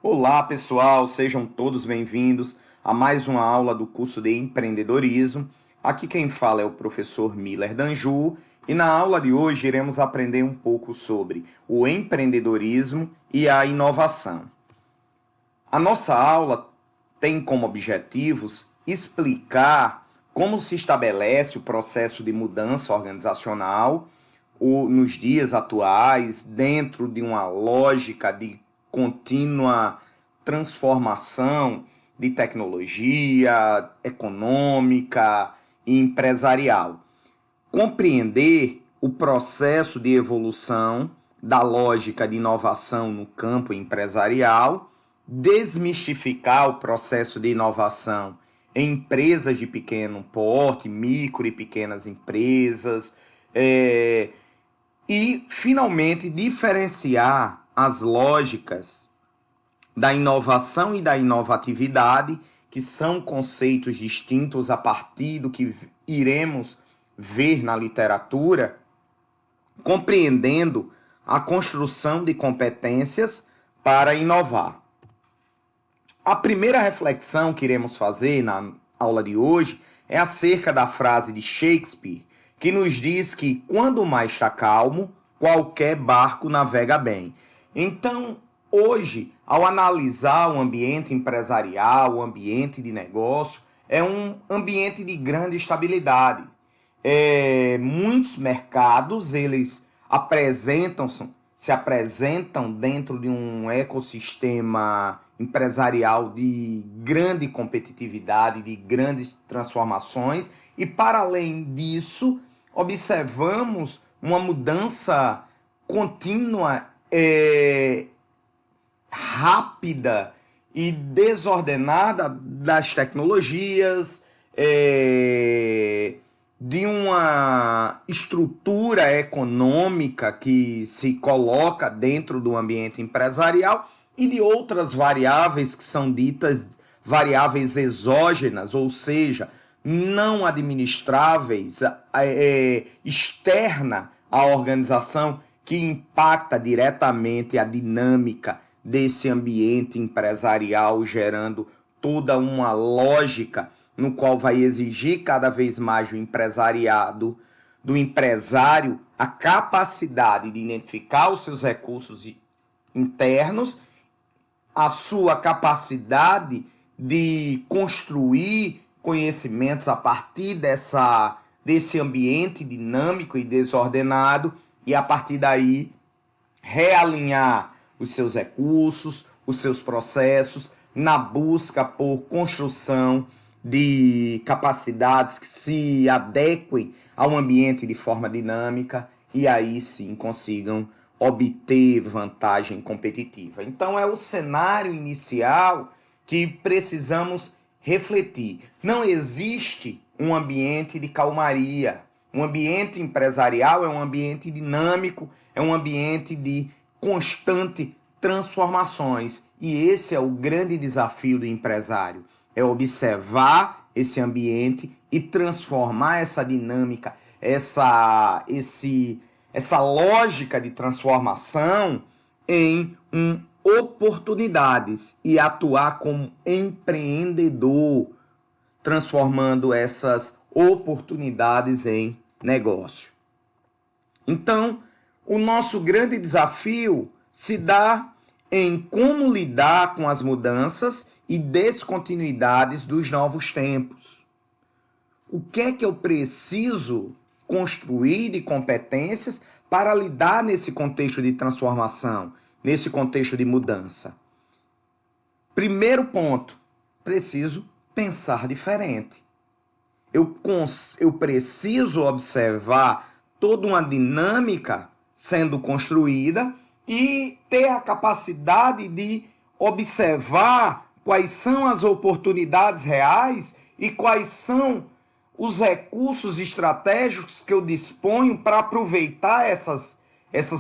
Olá, pessoal, sejam todos bem-vindos a mais uma aula do curso de empreendedorismo. Aqui quem fala é o professor Miller Danju e na aula de hoje iremos aprender um pouco sobre o empreendedorismo e a inovação. A nossa aula tem como objetivos explicar como se estabelece o processo de mudança organizacional nos dias atuais, dentro de uma lógica de contínua transformação de tecnologia econômica e empresarial. Compreender o processo de evolução da lógica de inovação no campo empresarial, desmistificar o processo de inovação em empresas de pequeno porte, micro e pequenas empresas, e, finalmente, diferenciar as lógicas da inovação e da inovatividade, que são conceitos distintos a partir do que iremos ver na literatura, compreendendo a construção de competências para inovar. A primeira reflexão que iremos fazer na aula de hoje é acerca da frase de Shakespeare, que nos diz que quando o mar está calmo, qualquer barco navega bem. Então, hoje, ao analisar o ambiente empresarial, o ambiente de negócio, é um ambiente de grande estabilidade. Muitos mercados, eles se apresentam dentro de um ecossistema empresarial de grande competitividade, de grandes transformações, e para além disso, observamos uma mudança contínua, rápida e desordenada das tecnologias, de uma estrutura econômica que se coloca dentro do ambiente empresarial e de outras variáveis que são ditas variáveis exógenas, ou seja, não administráveis, externa à organização, que impacta diretamente a dinâmica desse ambiente empresarial, gerando toda uma lógica no qual vai exigir cada vez mais do empresário, a capacidade de identificar os seus recursos internos, a sua capacidade de construir conhecimentos a partir desse ambiente dinâmico e desordenado, e a partir daí realinhar os seus recursos, os seus processos, na busca por construção de capacidades que se adequem ao ambiente de forma dinâmica e aí sim consigam obter vantagem competitiva. Então é o cenário inicial que precisamos refletir. Não existe um ambiente de calmaria. Um ambiente empresarial é um ambiente dinâmico, é um ambiente de constante transformações. E esse é o grande desafio do empresário. É observar esse ambiente e transformar essa dinâmica, essa lógica de transformação em oportunidades e atuar como empreendedor, transformando essas oportunidades em negócio. Então, o nosso grande desafio se dá em como lidar com as mudanças e descontinuidades dos novos tempos. O que é que eu preciso construir de competências para lidar nesse contexto de transformação, nesse contexto de mudança? Primeiro ponto, preciso pensar diferente. Eu preciso observar toda uma dinâmica sendo construída e ter a capacidade de observar quais são as oportunidades reais e quais são os recursos estratégicos que eu disponho para aproveitar essas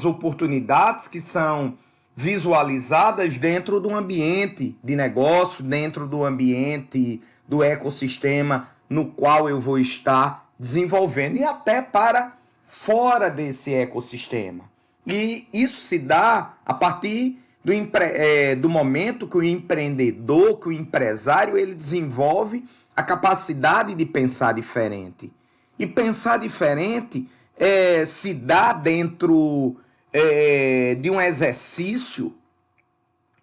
oportunidades que são visualizadas dentro do ambiente de negócio, dentro do ambiente do ecossistema no qual eu vou estar desenvolvendo e até para fora desse ecossistema. E isso se dá a partir do momento que o empreendedor, que o empresário, ele desenvolve a capacidade de pensar diferente. E pensar diferente se dá dentro de um exercício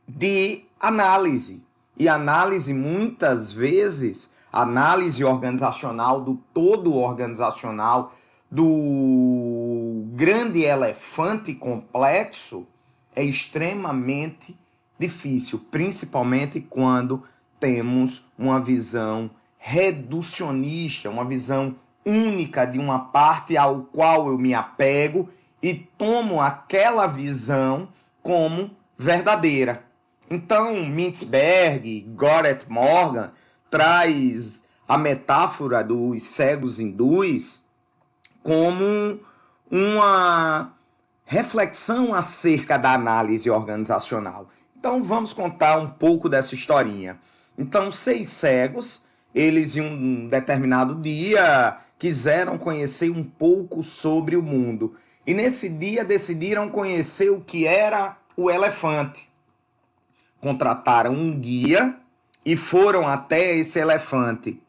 de análise. E análise, muitas vezes, análise organizacional, do todo organizacional, do grande elefante complexo, é extremamente difícil, principalmente quando temos uma visão reducionista, uma visão única de uma parte ao qual eu me apego e tomo aquela visão como verdadeira. Então, Mintzberg, Goret Morgan traz a metáfora dos cegos hindus como uma reflexão acerca da análise organizacional. Então, vamos contar um pouco dessa historinha. Então, 6 cegos, eles em um determinado dia quiseram conhecer um pouco sobre o mundo. E nesse dia decidiram conhecer o que era o elefante. Contrataram um guia e foram até esse elefante.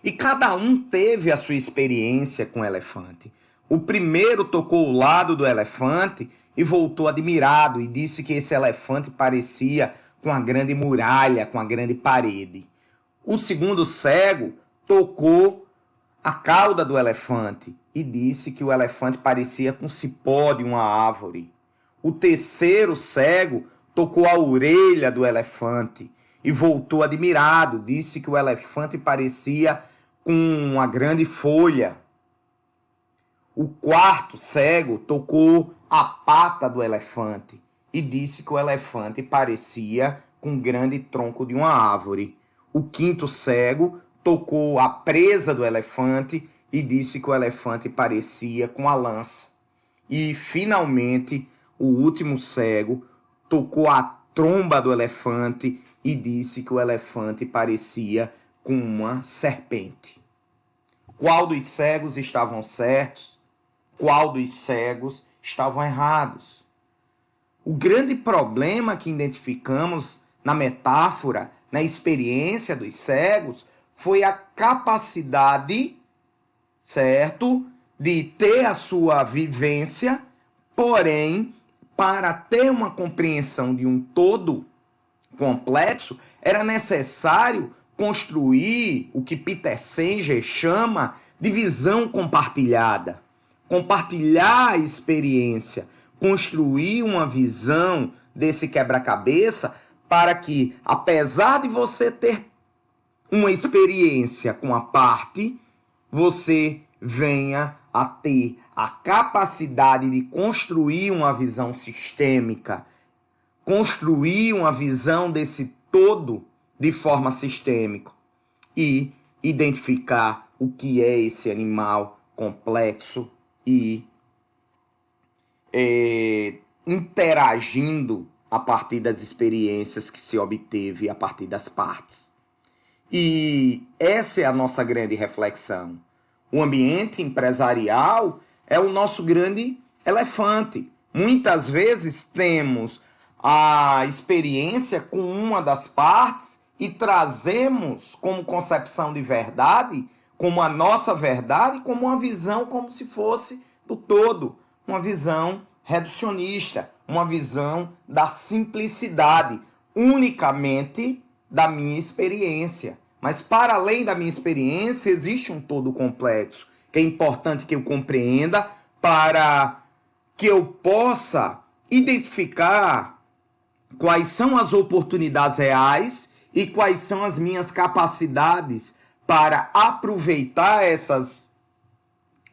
E cada um teve a sua experiência com o elefante. O primeiro tocou o lado do elefante e voltou admirado e disse que esse elefante parecia com a grande muralha, com a grande parede. O segundo cego tocou a cauda do elefante e disse que o elefante parecia com o cipó de uma árvore. O terceiro cego tocou a orelha do elefante e voltou admirado, disse que o elefante parecia com uma grande folha. O quarto cego tocou a pata do elefante e disse que o elefante parecia com um grande tronco de uma árvore. O quinto cego tocou a presa do elefante e disse que o elefante parecia com a lança. E, finalmente, o último cego tocou a tromba do elefante e disse que o elefante parecia com uma serpente. Qual dos cegos estavam certos? Qual dos cegos estavam errados? O grande problema que identificamos na metáfora, na experiência dos cegos, foi a capacidade, certo, de ter a sua vivência, porém, para ter uma compreensão de um todo complexo, era necessário construir o que Peter Singer chama de visão compartilhada. Compartilhar a experiência, construir uma visão desse quebra-cabeça para que, apesar de você ter uma experiência com a parte, você venha a ter a capacidade de construir uma visão sistêmica, construir uma visão desse todo de forma sistêmica e identificar o que é esse animal complexo e interagindo a partir das experiências que se obteve a partir das partes. E essa é a nossa grande reflexão. O ambiente empresarial é o nosso grande elefante. Muitas vezes temos a experiência com uma das partes e trazemos como concepção de verdade, como a nossa verdade, como uma visão como se fosse do todo, uma visão reducionista, uma visão da simplicidade, unicamente da minha experiência. Mas para além da minha experiência, existe um todo complexo, que é importante que eu compreenda para que eu possa identificar quais são as oportunidades reais e quais são as minhas capacidades para aproveitar essas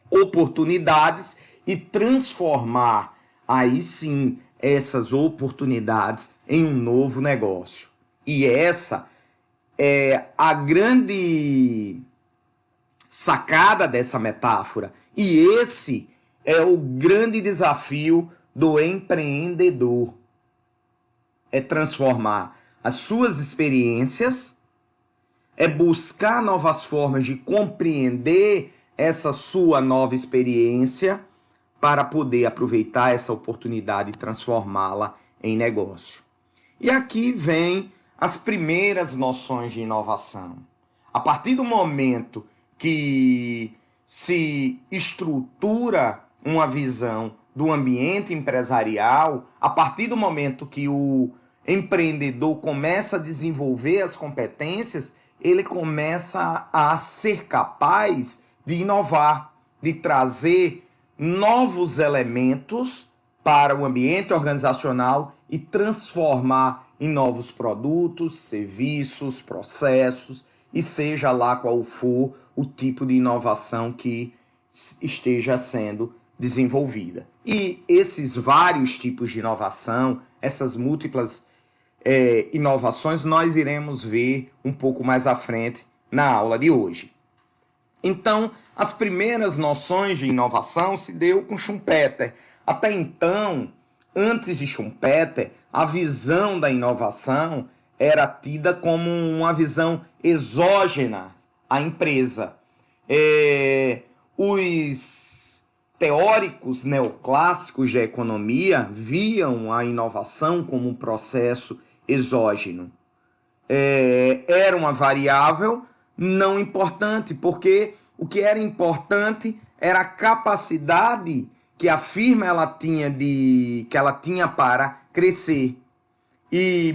oportunidades e transformar, aí sim, essas oportunidades em um novo negócio. E essa é a grande sacada dessa metáfora. E esse é o grande desafio do empreendedor. É transformar as suas experiências, é buscar novas formas de compreender essa sua nova experiência para poder aproveitar essa oportunidade e transformá-la em negócio. E aqui vem as primeiras noções de inovação. A partir do momento que se estrutura uma visão do ambiente empresarial, a partir do momento que o empreendedor começa a desenvolver as competências, ele começa a ser capaz de inovar, de trazer novos elementos para o ambiente organizacional e transformar em novos produtos, serviços, processos, e seja lá qual for o tipo de inovação que esteja sendo desenvolvida. E esses vários tipos de inovação, essas múltiplas inovações, nós iremos ver um pouco mais à frente na aula de hoje. Então, as primeiras noções de inovação se deu com Schumpeter. Até então, antes de Schumpeter, a visão da inovação era tida como uma visão exógena à empresa. Os teóricos neoclássicos de economia viam a inovação como um processo exógeno. Era uma variável não importante, porque o que era importante era a capacidade que a firma que ela tinha para crescer. E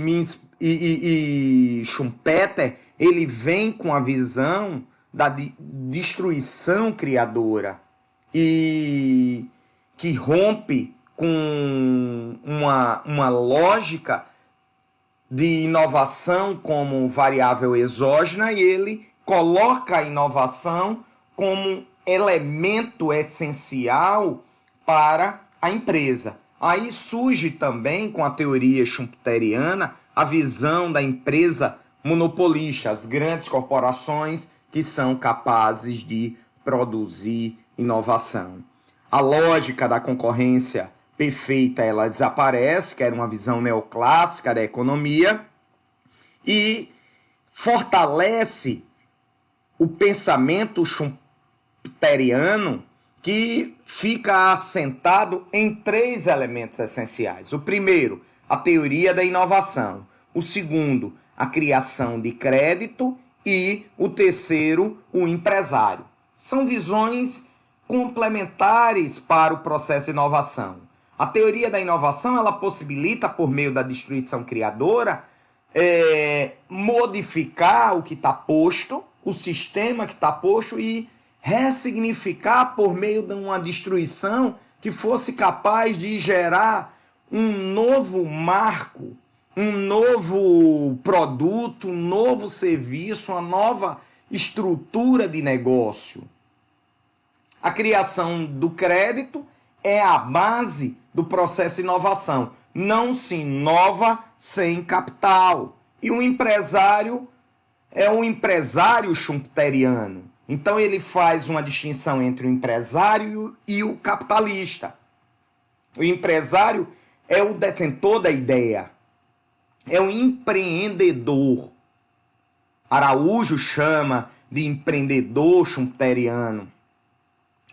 Schumpeter, ele vem com a visão da destruição criadora e que rompe com uma lógica de inovação como variável exógena, e ele coloca a inovação como elemento essencial para a empresa. Aí surge também, com a teoria schumpeteriana, a visão da empresa monopolista, as grandes corporações que são capazes de produzir inovação. A lógica da concorrência perfeita, ela desaparece, que era uma visão neoclássica da economia, e fortalece o pensamento schumpeteriano, que fica assentado em 3 elementos essenciais. O primeiro, a teoria da inovação. O segundo, a criação de crédito. E o terceiro, o empresário. São visões complementares para o processo de inovação. A teoria da inovação, ela possibilita, por meio da destruição criadora, modificar o que está posto, o sistema que está posto, e ressignificar por meio de uma destruição que fosse capaz de gerar um novo marco, um novo produto, um novo serviço, uma nova estrutura de negócio. A criação do crédito é a base do processo de inovação. Não se inova sem capital. E o empresário é um empresário schumpeteriano. Então ele faz uma distinção entre o empresário e o capitalista. O empresário é o detentor da ideia, é o empreendedor. Araújo chama de empreendedor schumpeteriano.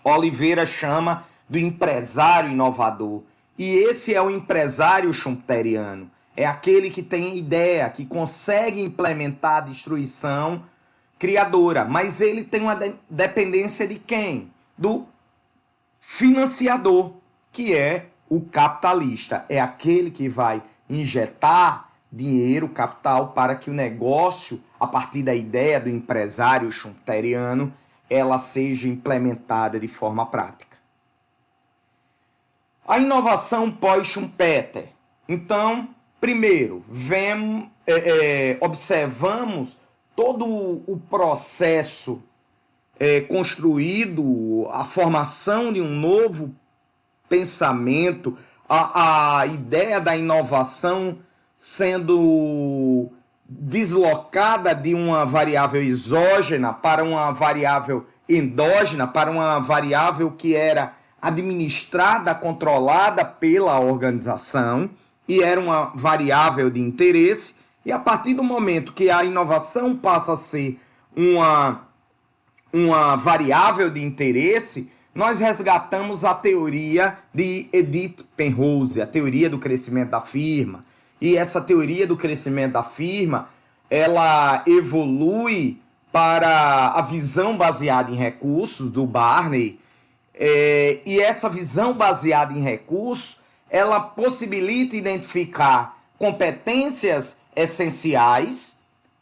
Oliveira chama do empresário inovador. E esse é o empresário schumpeteriano. É aquele que tem ideia, que consegue implementar a destruição criadora. Mas ele tem uma dependência de quem? Do financiador, que é o capitalista. É aquele que vai injetar dinheiro, capital, para que o negócio, a partir da ideia do empresário schumpeteriano, ela seja implementada de forma prática. A inovação pós-Schumpeter. Então, primeiro, observamos todo o processo construído, a formação de um novo pensamento, a ideia da inovação sendo deslocada de uma variável exógena para uma variável endógena, para uma variável que era administrada, controlada pela organização, e era uma variável de interesse. E a partir do momento que a inovação passa a ser uma variável de interesse, nós resgatamos a teoria de Edith Penrose, a teoria do crescimento da firma. E essa teoria do crescimento da firma, ela evolui para a visão baseada em recursos do Barney. E essa visão baseada em recursos, ela possibilita identificar competências essenciais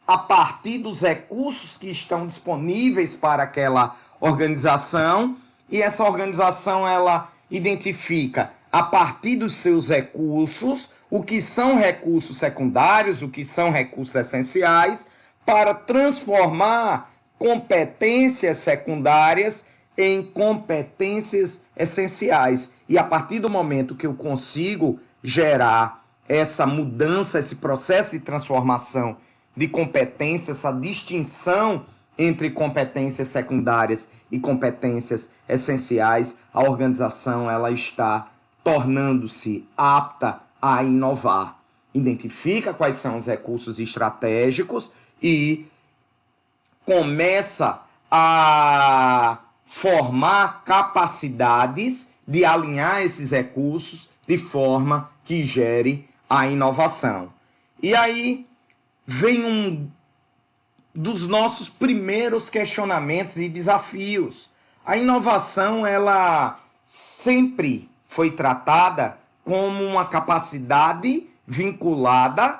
a partir dos recursos que estão disponíveis para aquela organização, e essa organização ela identifica a partir dos seus recursos o que são recursos secundários, o que são recursos essenciais, para transformar competências secundárias em competências essenciais. E a partir do momento que eu consigo gerar essa mudança, esse processo de transformação de competência, essa distinção entre competências secundárias e competências essenciais, a organização ela está tornando-se apta a inovar. Identifica quais são os recursos estratégicos e começa a formar capacidades de alinhar esses recursos de forma que gere a inovação. E aí vem um dos nossos primeiros questionamentos e desafios. A inovação, ela sempre foi tratada como uma capacidade vinculada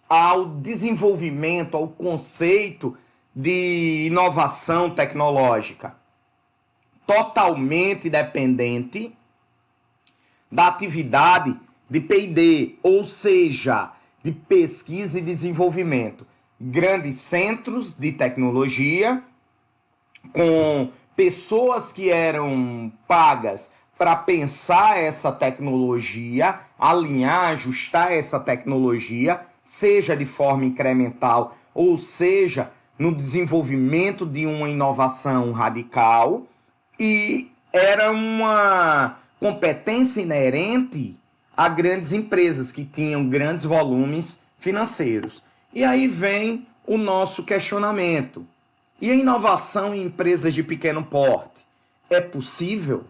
ao desenvolvimento, ao conceito de inovação tecnológica, totalmente dependente da atividade de P&D, ou seja, de pesquisa e desenvolvimento. Grandes centros de tecnologia com pessoas que eram pagas para pensar essa tecnologia, alinhar, ajustar essa tecnologia, seja de forma incremental ou seja no desenvolvimento de uma inovação radical, e era uma competência inerente a grandes empresas que tinham grandes volumes financeiros. E aí vem o nosso questionamento. E a inovação em empresas de pequeno porte? É possível?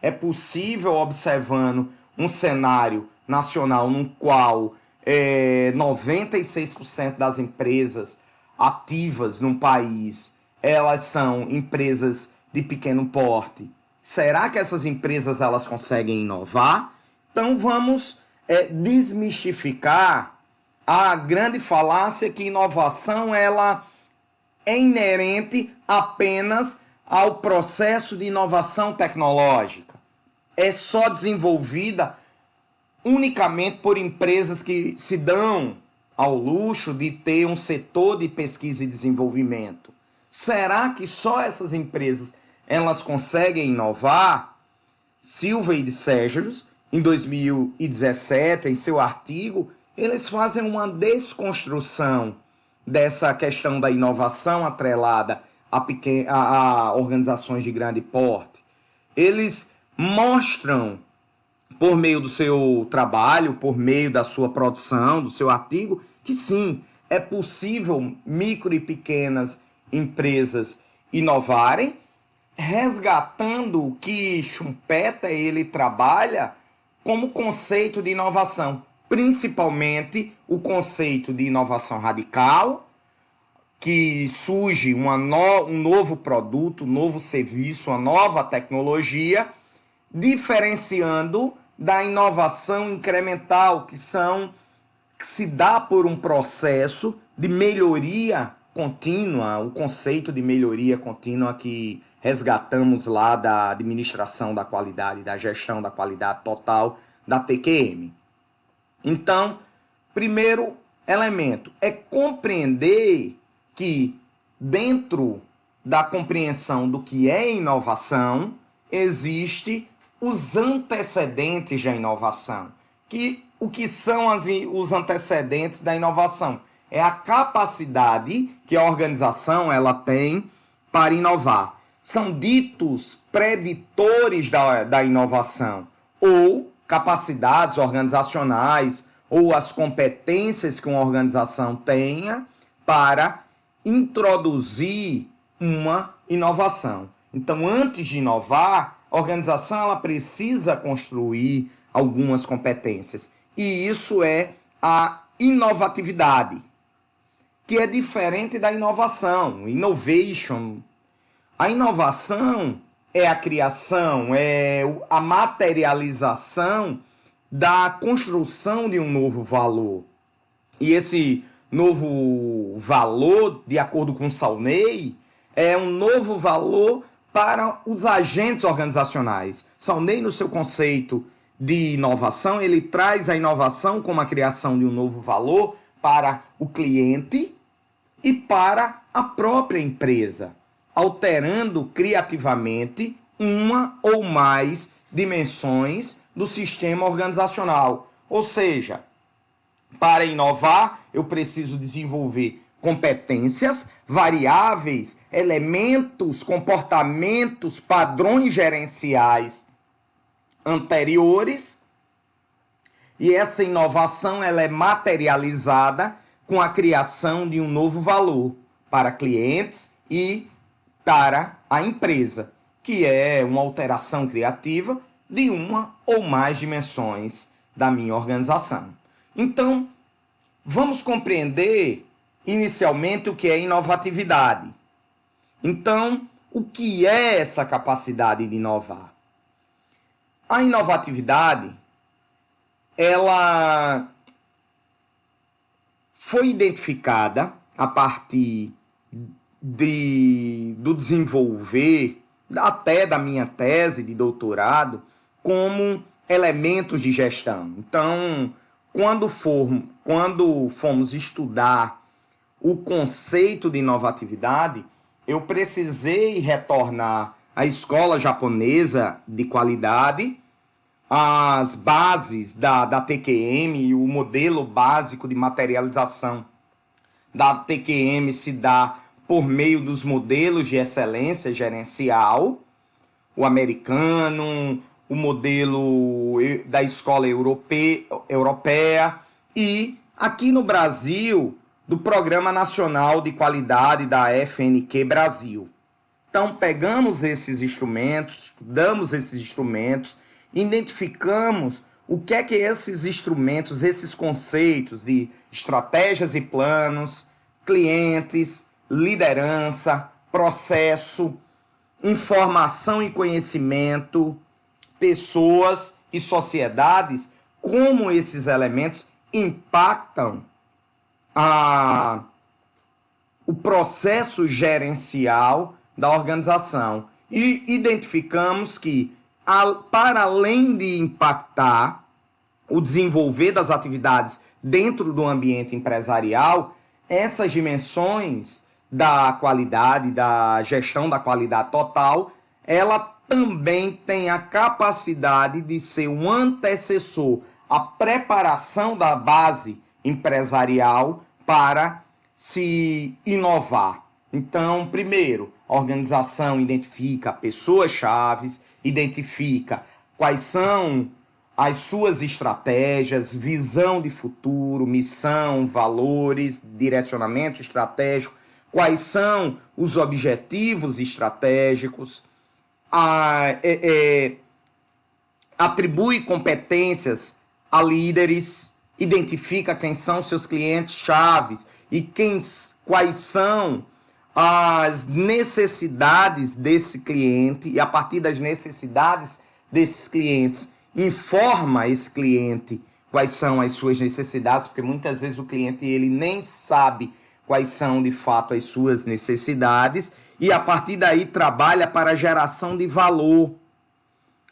É possível, observando um cenário nacional no qual 96% das empresas ativas num país, elas são empresas de pequeno porte. Será que essas empresas elas conseguem inovar? Então vamos desmistificar a grande falácia que inovação ela é inerente apenas ao processo de inovação tecnológica. É só desenvolvida unicamente por empresas que se dão ao luxo de ter um setor de pesquisa e desenvolvimento. Será que só essas empresas elas conseguem inovar? Silva e de Sérgios, em 2017, em seu artigo, eles fazem uma desconstrução dessa questão da inovação atrelada a organizações de grande porte. Eles mostram, por meio do seu trabalho, por meio da sua produção, do seu artigo, que sim, é possível micro e pequenas empresas inovarem, resgatando o que Schumpeter ele trabalha como conceito de inovação, principalmente o conceito de inovação radical, que surge um novo produto, um novo serviço, uma nova tecnologia, diferenciando da inovação incremental, que se dá por um processo de melhoria contínua, o conceito de melhoria contínua que resgatamos lá da administração da qualidade, da gestão da qualidade total da TQM. Então, primeiro elemento é compreender que dentro da compreensão do que é inovação, existe os antecedentes da inovação. O que são os antecedentes da inovação? É a capacidade que a organização ela tem para inovar. São ditos preditores da inovação, ou capacidades organizacionais, ou as competências que uma organização tenha para introduzir uma inovação. Então, antes de inovar, a organização ela precisa construir algumas competências. E isso é a inovatividade, que é diferente da inovação. Innovation. A inovação é a criação, é a materialização da construção de um novo valor. E esse novo valor, de acordo com Sawney, é um novo valor para os agentes organizacionais. Sawney, no seu conceito de inovação, ele traz a inovação como a criação de um novo valor para o cliente e para a própria empresa, alterando criativamente uma ou mais dimensões do sistema organizacional. Ou seja, para inovar, eu preciso desenvolver competências, variáveis, elementos, comportamentos, padrões gerenciais anteriores. E essa inovação ela é materializada com a criação de um novo valor para clientes e para a empresa, que é uma alteração criativa de uma ou mais dimensões da minha organização. Então, vamos compreender inicialmente o que é inovatividade. Então, o que é essa capacidade de inovar? A inovatividade, ela foi identificada a partir do desenvolver, até da minha tese de doutorado, como elementos de gestão. Então, quando fomos estudar o conceito de inovatividade, eu precisei retornar à escola japonesa de qualidade, as bases da TQM, o modelo básico de materialização da TQM se dá por meio dos modelos de excelência gerencial, o americano, o modelo da escola europeia e, aqui no Brasil, do Programa Nacional de Qualidade da FNQ Brasil. Então, pegamos esses instrumentos, estudamos esses instrumentos, identificamos o que é que esses instrumentos, esses conceitos de estratégias e planos, clientes, liderança, processo, informação e conhecimento, pessoas e sociedades, como esses elementos impactam o processo gerencial da organização. E identificamos que, para além de impactar o desenvolver das atividades dentro do ambiente empresarial, essas dimensões da qualidade, da gestão da qualidade total, ela também tem a capacidade de ser um antecessor à preparação da base empresarial para se inovar. Então, primeiro, a organização identifica pessoas-chave, identifica quais são as suas estratégias, visão de futuro, missão, valores, direcionamento estratégico, quais são os objetivos estratégicos, atribui competências a líderes, identifica quem são seus clientes chaves e quais são as necessidades desse cliente, e a partir das necessidades desses clientes informa esse cliente quais são as suas necessidades, porque muitas vezes o cliente ele nem sabe quais são de fato as suas necessidades, e a partir daí trabalha para a geração de valor.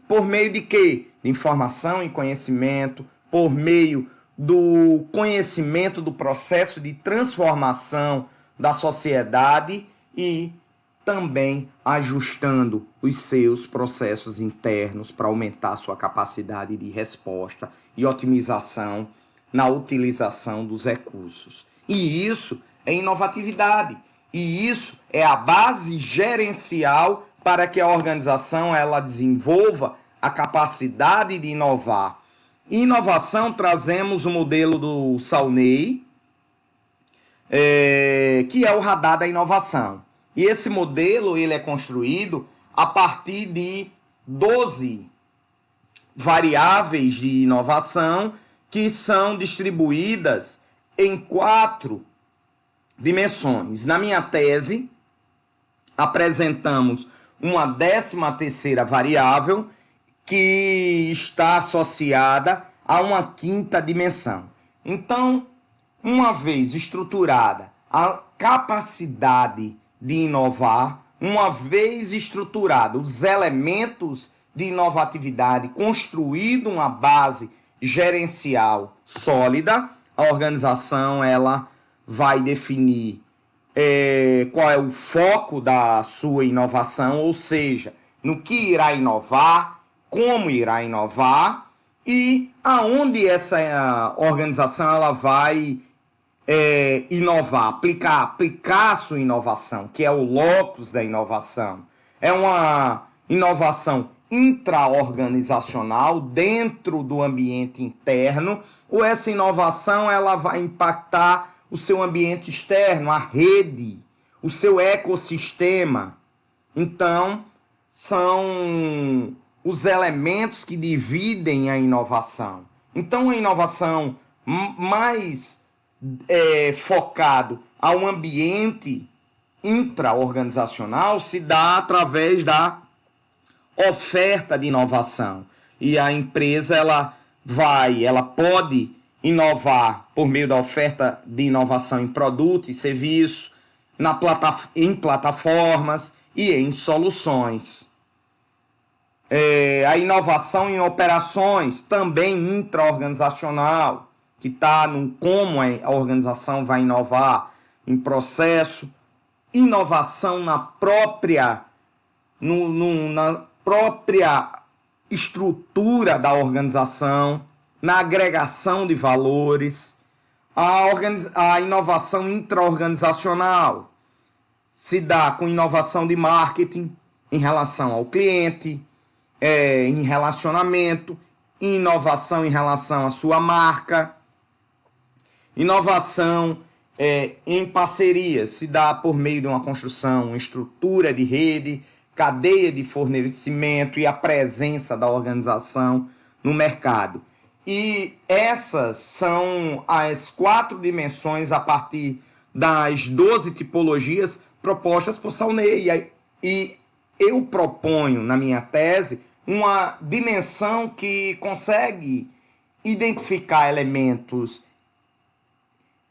Por meio de quê? De informação e conhecimento, por meio do conhecimento do processo de transformação da sociedade e também ajustando os seus processos internos para aumentar sua capacidade de resposta e otimização na utilização dos recursos. E isso é inovatividade. E isso é a base gerencial para que a organização ela desenvolva a capacidade de inovar. Em inovação, trazemos o modelo do Sawney, que é o radar da inovação. E esse modelo ele é construído a partir de 12 variáveis de inovação que são distribuídas em 4 dimensões. Na minha tese, apresentamos uma 13ª variável que está associada a uma 5ª dimensão. Então, uma vez estruturada a capacidade de inovar, uma vez estruturada os elementos de inovatividade, construído uma base gerencial sólida, a organização ela vai definir qual é o foco da sua inovação, ou seja, no que irá inovar, como irá inovar e aonde essa organização ela vai inovar, aplicar a sua inovação, que é o locus da inovação. É uma inovação intraorganizacional dentro do ambiente interno, ou essa inovação ela vai impactar o seu ambiente externo, a rede, o seu ecossistema. Então, são os elementos que dividem a inovação. Então, a inovação mais focado ao ambiente intraorganizacional se dá através da oferta de inovação. E a empresa ela pode inovar por meio da oferta de inovação em produto e serviço, em plataformas e em soluções. A inovação em operações, também intraorganizacional, que está no como a organização vai inovar em processo, inovação na própria estrutura da organização, na agregação de valores. A inovação intraorganizacional se dá com inovação de marketing em relação ao cliente, em relacionamento, inovação em relação à sua marca, inovação em parcerias se dá por meio de uma construção, uma estrutura de rede, cadeia de fornecimento e a presença da organização no mercado. E essas são as 4 dimensões a partir das 12 tipologias propostas por Sawney. E eu proponho, na minha tese, uma dimensão que consegue identificar elementos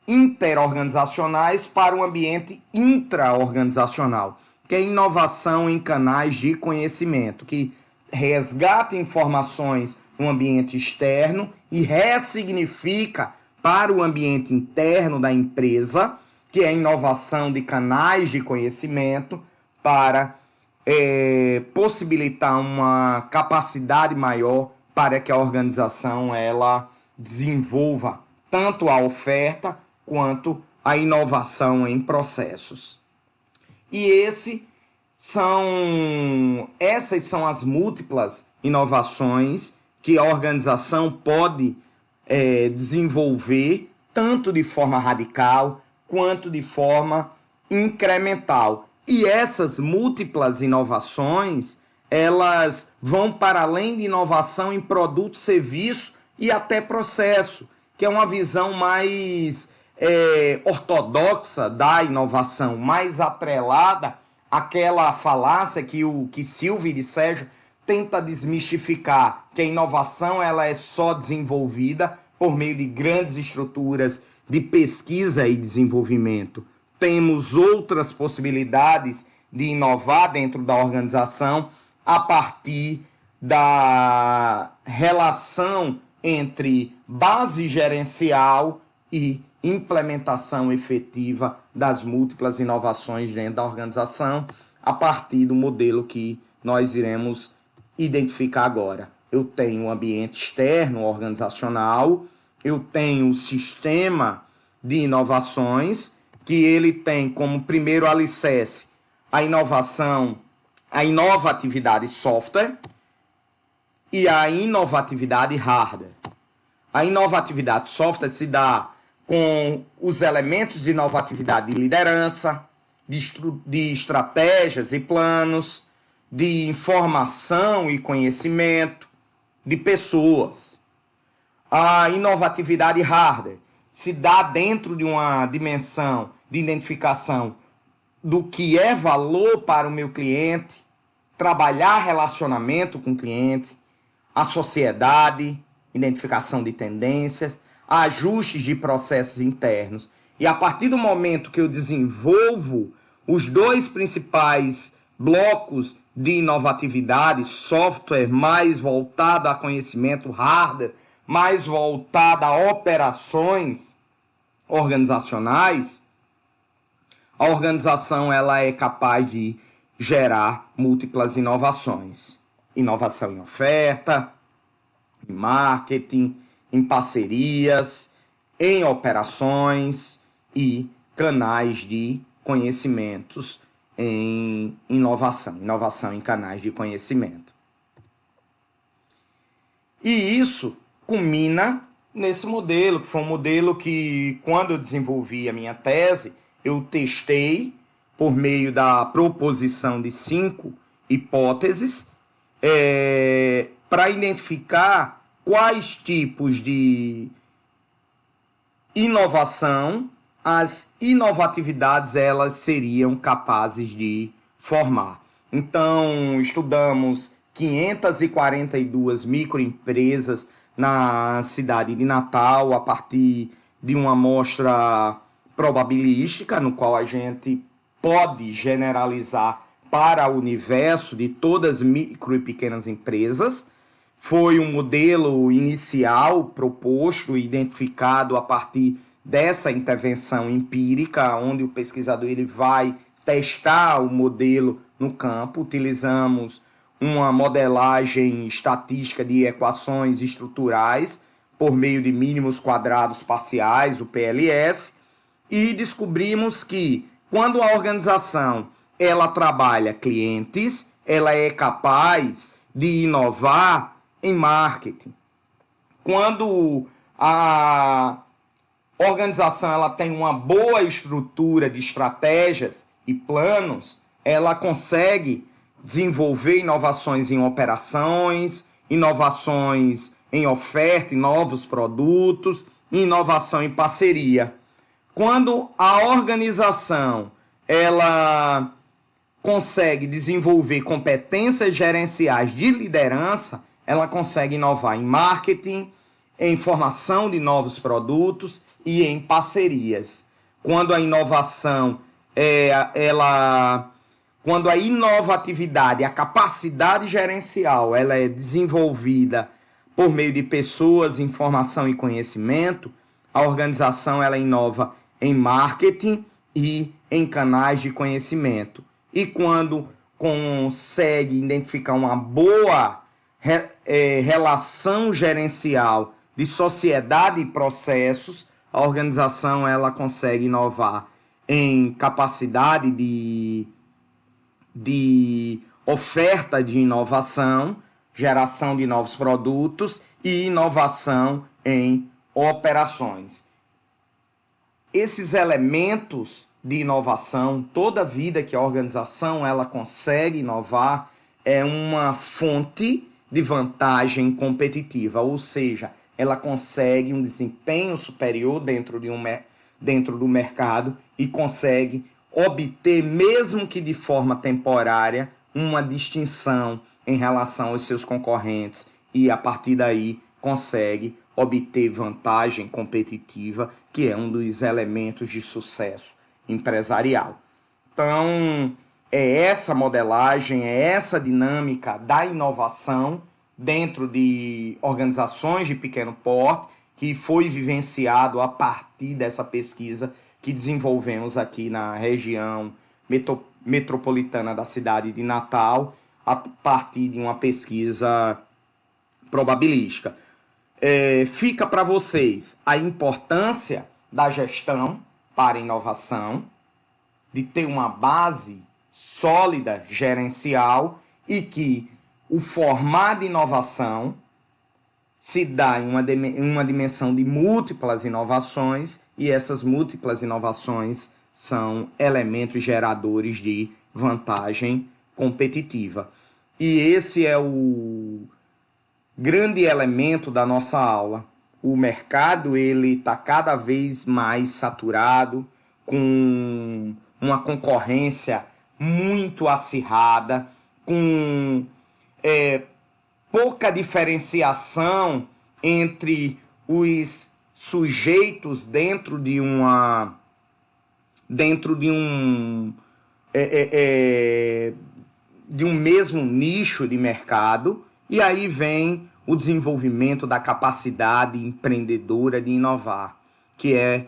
interorganizacionais para o ambiente intraorganizacional, que é inovação em canais de conhecimento, que resgata informações no ambiente externo e ressignifica para o ambiente interno da empresa, que é a inovação de canais de conhecimento para possibilitar uma capacidade maior para que a organização ela desenvolva tanto a oferta quanto a inovação em processos. E essas são as múltiplas inovações que a organização pode desenvolver, tanto de forma radical quanto de forma incremental. E essas múltiplas inovações, elas vão para além de inovação em produto, serviço e até processo, que é uma visão mais ortodoxa da inovação, mais atrelada àquela falácia que Silvio e Sérgio tenta desmistificar, que a inovação ela é só desenvolvida por meio de grandes estruturas de pesquisa e desenvolvimento. Temos outras possibilidades de inovar dentro da organização a partir da relação entre base gerencial e implementação efetiva das múltiplas inovações dentro da organização, a partir do modelo que nós iremos identificar agora. Eu tenho o ambiente externo organizacional, eu tenho o sistema de inovações, que ele tem como primeiro alicerce a inovação, a inovatividade software e a inovatividade hardware. A inovatividade software se dá com os elementos de inovatividade de liderança, de estratégias e planos, de informação e conhecimento de pessoas. A inovatividade hardware se dá dentro de uma dimensão de identificação do que é valor para o meu cliente, trabalhar relacionamento com o cliente, a sociedade, identificação de tendências, ajustes de processos internos. E a partir do momento que eu desenvolvo os dois principais blocos de inovatividade, software mais voltado a conhecimento, hardware mais voltado a operações organizacionais, a organização ela é capaz de gerar múltiplas inovações. Inovação em oferta, em marketing, em parcerias, em operações e canais de conhecimentos em inovação. Inovação em canais de conhecimento. E isso culmina nesse modelo, que foi um modelo que, quando eu desenvolvi a minha tese, eu testei por meio da proposição de 5 hipóteses para identificar quais tipos de inovação as inovatividades elas seriam capazes de formar. Então, estudamos 542 microempresas na cidade de Natal a partir de uma amostra probabilística, no qual a gente pode generalizar para o universo de todas as micro e pequenas empresas. Foi um modelo inicial proposto e identificado a partir dessa intervenção empírica, onde o pesquisador ele vai testar o modelo no campo. Utilizamos uma modelagem estatística de equações estruturais por meio de mínimos quadrados parciais, o PLS, e descobrimos que quando a organização ela trabalha clientes, ela é capaz de inovar em marketing. Quando a organização ela tem uma boa estrutura de estratégias e planos, ela consegue desenvolver inovações em operações, inovações em oferta, em novos produtos, inovação em parceria. Quando a organização ela consegue desenvolver competências gerenciais de liderança, ela consegue inovar em marketing, em formação de novos produtos e em parcerias. Quando a inovação quando a inovatividade, a capacidade gerencial, ela é desenvolvida por meio de pessoas, informação e conhecimento, a organização ela inova em marketing e em canais de conhecimento. E quando consegue identificar uma boa relação gerencial de sociedade e processos, a organização ela consegue inovar em capacidade de oferta de inovação, geração de novos produtos e inovação em operações. Esses elementos de inovação, toda vida que a organização ela consegue inovar, é uma fonte de vantagem competitiva, ou seja, ela consegue um desempenho superior dentro do mercado e consegue obter, mesmo que de forma temporária, uma distinção em relação aos seus concorrentes e, a partir daí, consegue obter vantagem competitiva, que é um dos elementos de sucesso empresarial. Então, é essa modelagem, é essa dinâmica da inovação dentro de organizações de pequeno porte que foi vivenciado a partir dessa pesquisa que desenvolvemos aqui na região metropolitana da cidade de Natal, a partir de uma pesquisa probabilística. Fica para vocês a importância da gestão para a inovação, de ter uma base sólida gerencial e que o formato de inovação se dá em uma dimensão de múltiplas inovações e essas múltiplas inovações são elementos geradores de vantagem competitiva. E esse é o grande elemento da nossa aula. O mercado ele está cada vez mais saturado, com uma concorrência muito acirrada, com pouca diferenciação entre os sujeitos dentro de um de um mesmo nicho de mercado. E aí vem o desenvolvimento da capacidade empreendedora de inovar, que é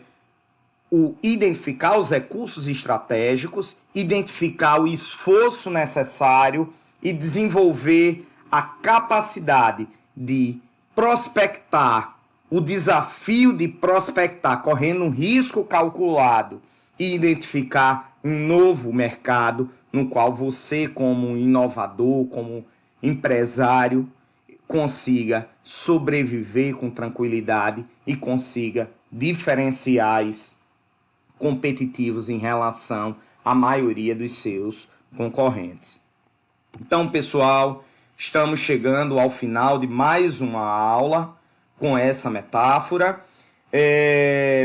o identificar os recursos estratégicos, identificar o esforço necessário e desenvolver a capacidade de prospectar, o desafio de prospectar, correndo um risco calculado e identificar um novo mercado no qual você, como inovador, como empresário, consiga sobreviver com tranquilidade e consiga diferenciais competitivos em relação à maioria dos seus concorrentes. Então, pessoal, estamos chegando ao final de mais uma aula com essa metáfora.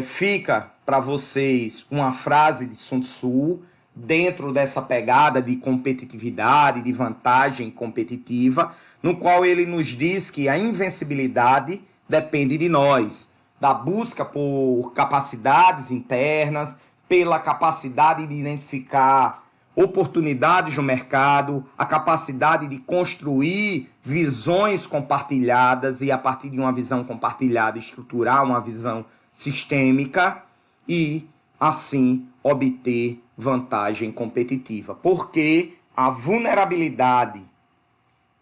Fica para vocês uma frase de Sun Tzu dentro dessa pegada de competitividade, de vantagem competitiva, no qual ele nos diz que a invencibilidade depende de nós, da busca por capacidades internas, pela capacidade de identificar oportunidades no mercado, a capacidade de construir visões compartilhadas e, a partir de uma visão compartilhada, estruturar uma visão sistêmica e, assim, obter vantagem competitiva. Porque a vulnerabilidade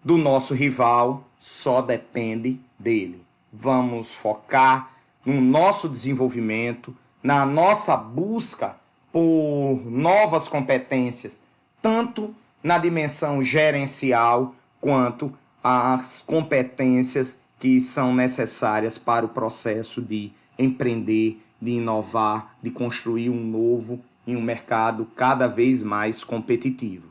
do nosso rival só depende dele. Vamos focar no nosso desenvolvimento, na nossa busca por novas competências, tanto na dimensão gerencial quanto as competências que são necessárias para o processo de empreender, de inovar, de construir um novo em um mercado cada vez mais competitivo.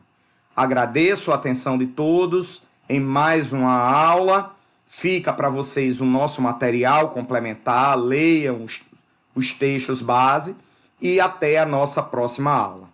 Agradeço a atenção de todos em mais uma aula. Fica para vocês o nosso material complementar, leiam os textos base e até a nossa próxima aula.